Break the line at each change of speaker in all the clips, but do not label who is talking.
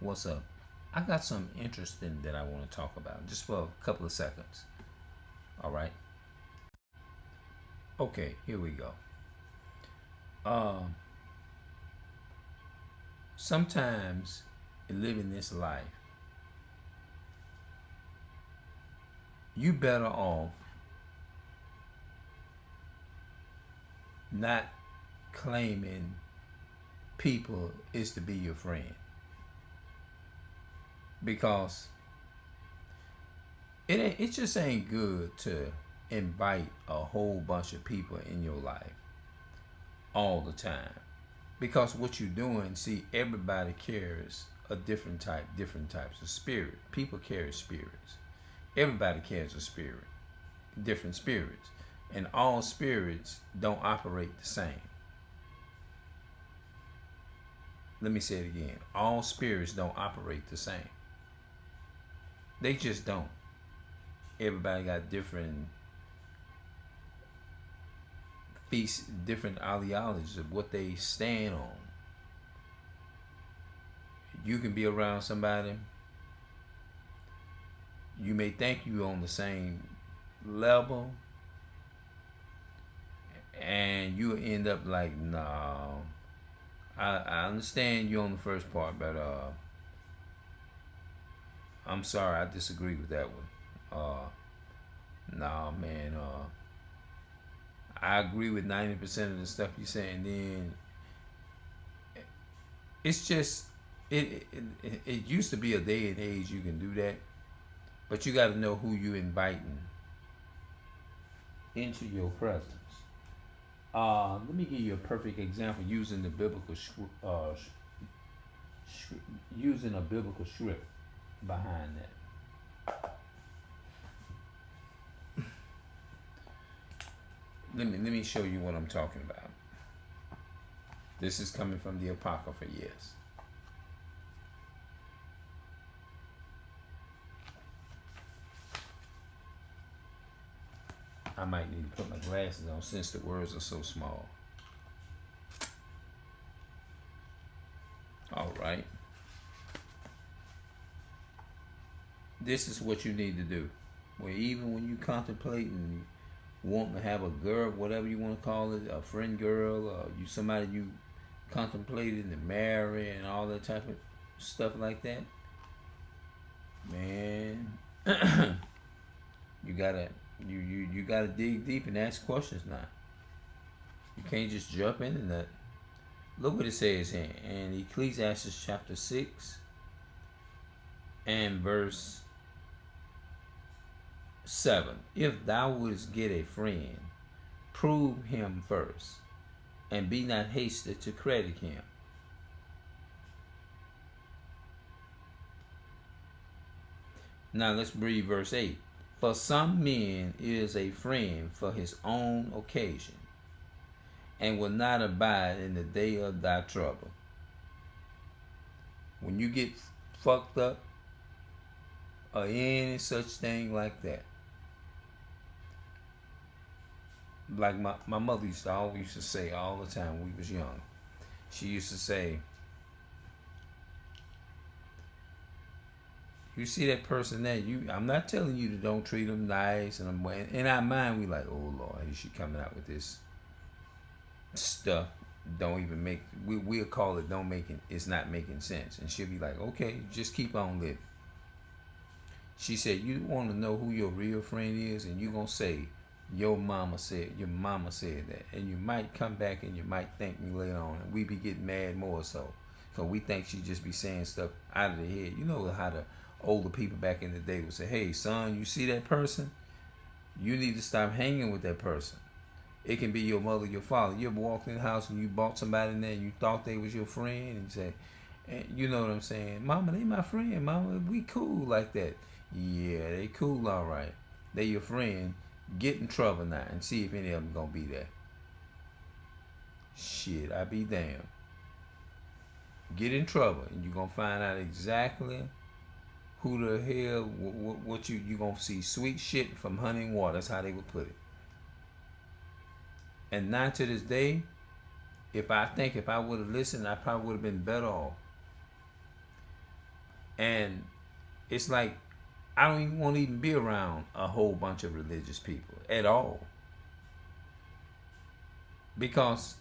What's up? I got something interesting that I want to talk about just for a couple of seconds. All right. Okay, here we go. Um, Sometimes in living this life, you better off not claiming people is to be your friend because it just ain't good to invite a whole bunch of people in your life all the time. Because what you're doing, see, everybody carries a different types of spirit. People carry spirits. Everybody carries a spirit, different spirits. And all spirits don't operate the same. Let me say it again. All spirits don't operate the same. They just don't. Everybody got different feast, different ideologies of what they stand on. You can be around somebody, you may think you on the same level, and you end up like, no. I understand you on the first part, but I'm sorry, I disagree with that one. Nah, man. I agree with 90% of the stuff you're saying. Then it's just it used to be a day and age you can do that, but you got to know who you inviting into your presence. Let me give you a perfect example using the biblical using a biblical script behind that. Let me show you what I'm talking about. This is coming from the Apocrypha, yes. I might need to put my glasses on since the words are so small. All right. This is what you need to do. Where even when you contemplate and want to have a girl, whatever you want to call it, a friend girl, or you somebody you contemplated to marry and all that type of stuff like that, man, you gotta you gotta dig deep and ask questions now. You can't just jump into that. Look what it says here in Ecclesiastes chapter 6 and verse 7. If thou wouldst get a friend, prove him first, and be not hasty to credit him. Now let's read verse 8. For some men is a friend for his own occasion, and will not abide in the day of thy trouble. When you get fucked up, or any such thing like that, like my mother used to always used to say all the time when we was young. She used to say, you see that person there, I'm not telling you to don't treat them nice, and in our mind we like, oh Lord, is she coming out with this stuff? Don't even make, we'll call it don't make it, it's not making sense. And she'll be like, okay, just keep on living. She said, you want to know who your real friend is, and you gonna say your mama said that, and you might come back and you might thank me later on, and we be getting mad more so because we think she just be saying stuff out of the head. You know how the older people back in the day would say, hey son, you see that person, you need to stop hanging with that person. It can be your mother, your father. You ever walked in the house and you bought somebody in there and you thought they was your friend, and you say, and you know what I'm saying, mama, they my friend, mama, we cool like that. Yeah, they cool, all right, they your friend. Get in trouble now and see if any of them gonna be there. Shit, I be damned. Get in trouble and you gonna find out exactly who the hell, what you gonna see sweet shit from honey and water. That's how they would put it. And now to this day, if I would have listened, I probably would have been better off. And it's like I don't even want to even be around a whole bunch of religious people at all, because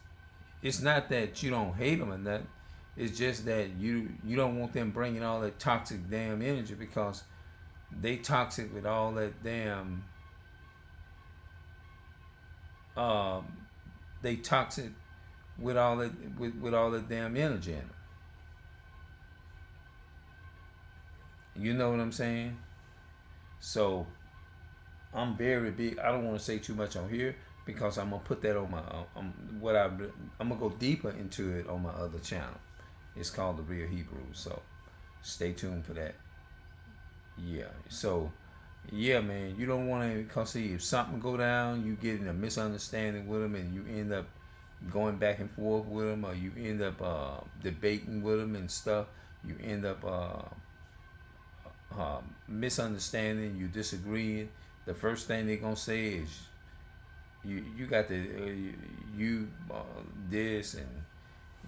it's not that you don't hate them or nothing. It's just that you don't want them bringing all that toxic damn energy, because they toxic with all that damn um they toxic with all that with all that damn energy in them. You know what I'm saying? So I'm very big. I don't want to say too much on here, because I'm gonna put that on my what I'm gonna go deeper into it on my other channel. It's called The Real Hebrews. So stay tuned for that. Yeah. So yeah, man, you don't want to, because see, if something go down, you get in a misunderstanding with them, and you end up going back and forth with them, or you end up debating with them and stuff. You end up misunderstanding. You disagreeing. The first thing they're gonna say is you got the you this, and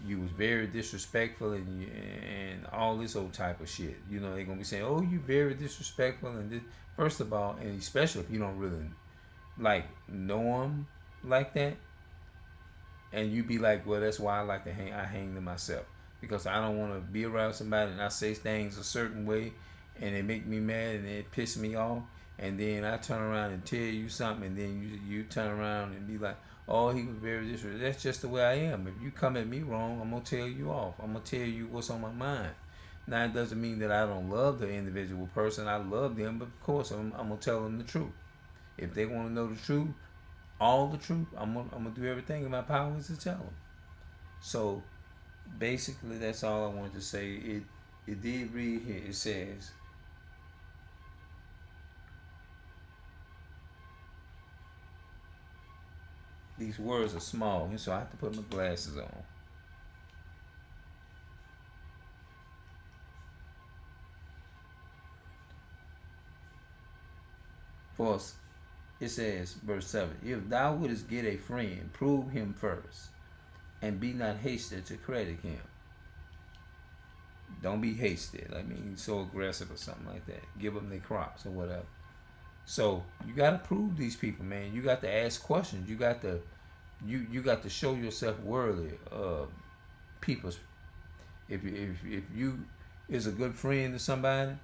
you was very disrespectful, and all this old type of shit. You know, they're gonna be saying, oh, you very disrespectful, and this. First of all, and especially if you don't really like know them like that, and you be like, well, that's why I like to hang. I hang to myself, because I don't want to be around somebody and I say things a certain way, and it make me mad and it piss me off, and then I turn around and tell you something, and then you turn around and be like, oh, he was very disrespectful. That's just the way I am. If you come at me wrong, I'm gonna tell you off. I'm gonna tell you what's on my mind. Now, it doesn't mean that I don't love the individual person. I love them, but of course I'm gonna tell them the truth. If they want to know the truth, all the truth, I'm gonna do everything in my power to tell them. So basically, that's all I wanted to say. It did read here. It says, these words are small, and so I have to put my glasses on. For us, it says, verse 7, if thou wouldest get a friend, prove him first, and be not hasty to credit him. Don't be hasty. I mean, so aggressive or something like that. Give them their crops or whatever. So you got to prove these people, man. You got to ask questions. You got to you got to show yourself worthy of people's. If you is a good friend to somebody,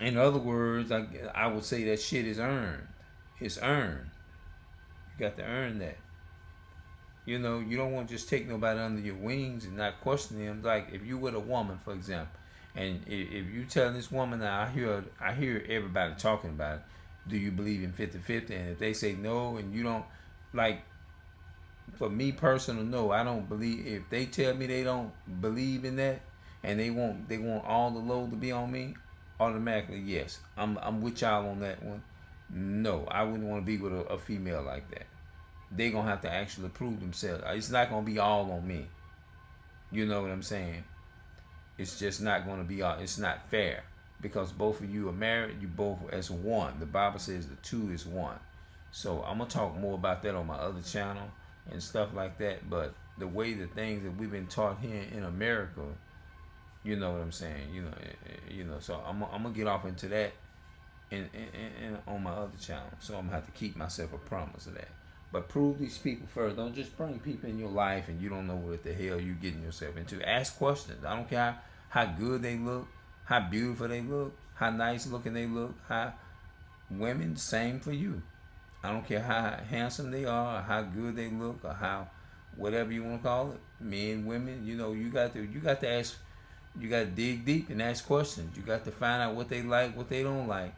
in other words, I would say that shit is earned. It's earned. You got to earn that. You know, you don't want to just take nobody under your wings and not question them. Like if you with a woman, for example, and if you tell this woman, now I hear everybody talking about it. Do you believe in 50-50? And if they say no, and you don't, like, for me personal, no, I don't believe. If they tell me they don't believe in that, and they want all the load to be on me, automatically yes, I'm with y'all on that one. No, I wouldn't want to be with a female like that. They're gonna have to actually prove themselves. It's not gonna be all on me. You know what I'm saying? It's just not gonna be all. It's not fair, because both of you are married. You both as one. The Bible says the two is one. So I'm gonna talk more about that on my other channel and stuff like that. But the way the things that we've been taught here in America, you know what I'm saying? You know. So I'm gonna get off into that in on my other channel. So I'm gonna have to keep myself a promise of that. But prove these people first. Don't just bring people in your life and you don't know what the hell you're getting yourself into. Ask questions. I don't care how good they look, how beautiful they look, how nice looking they look. How women, same for you. I don't care how handsome they are, or how good they look, or how whatever you want to call it. Men, women, you know, you got to ask. You got to dig deep and ask questions. You got to find out what they like, what they don't like,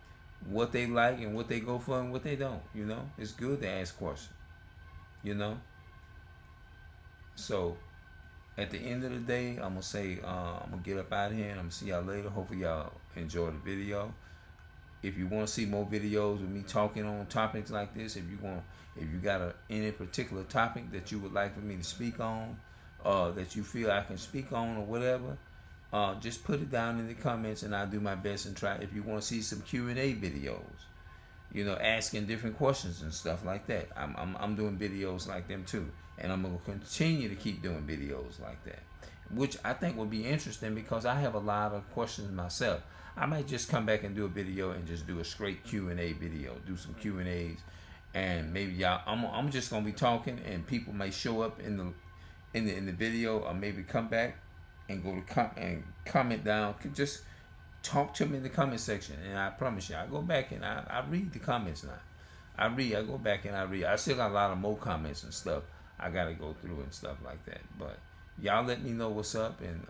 what they like, and what they go for and what they don't. You know, it's good to ask questions. You know. So, at the end of the day, I'm gonna say I'm gonna get up out of here and I'm gonna see y'all later. Hopefully y'all enjoy the video. If you want to see more videos with me talking on topics like this, if you got any particular topic that you would like for me to speak on, that you feel I can speak on or whatever, just put it down in the comments and I'll do my best and try. If you want to see some Q&A videos, you know, asking different questions and stuff like that, I'm doing videos like them too, and I'm gonna continue to keep doing videos like that. which I think will be interesting because I have a lot of questions myself. I might just come back and do a video and just do a straight Q&A video, do some Q&As, and maybe y'all. I'm just gonna be talking, and people may show up in the video, or maybe come back and go to comment down. Just talk to me in the comment section, and I promise you, I go back and I read the comments now. I go back and I read. I still got a lot of more comments and stuff I gotta go through and stuff like that. But y'all let me know what's up, and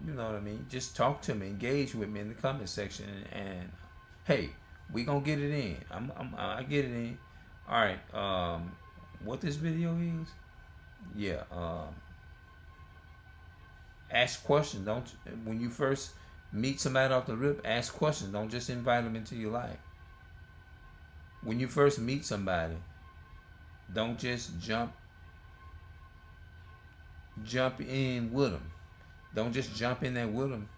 you know what I mean. Just talk to me, engage with me in the comment section, and hey, we gonna get it in. I get it in. All right. What this video is? Yeah. Ask questions. Don't when you first meet somebody off the rip. Ask questions. Don't just invite them into your life. When you first meet somebody, don't just jump in with them. Don't just jump in there with them.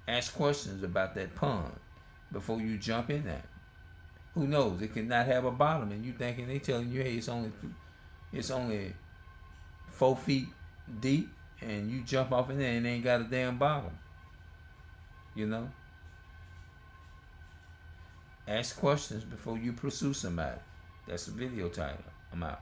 Ask questions about that pond before you jump in there. Who knows? It could not have a bottom, and you thinking they telling you, hey, it's only 4 feet deep, and you jump off in there and it ain't got a damn bottom. You know? Ask questions before you pursue somebody. That's the video title. I'm out.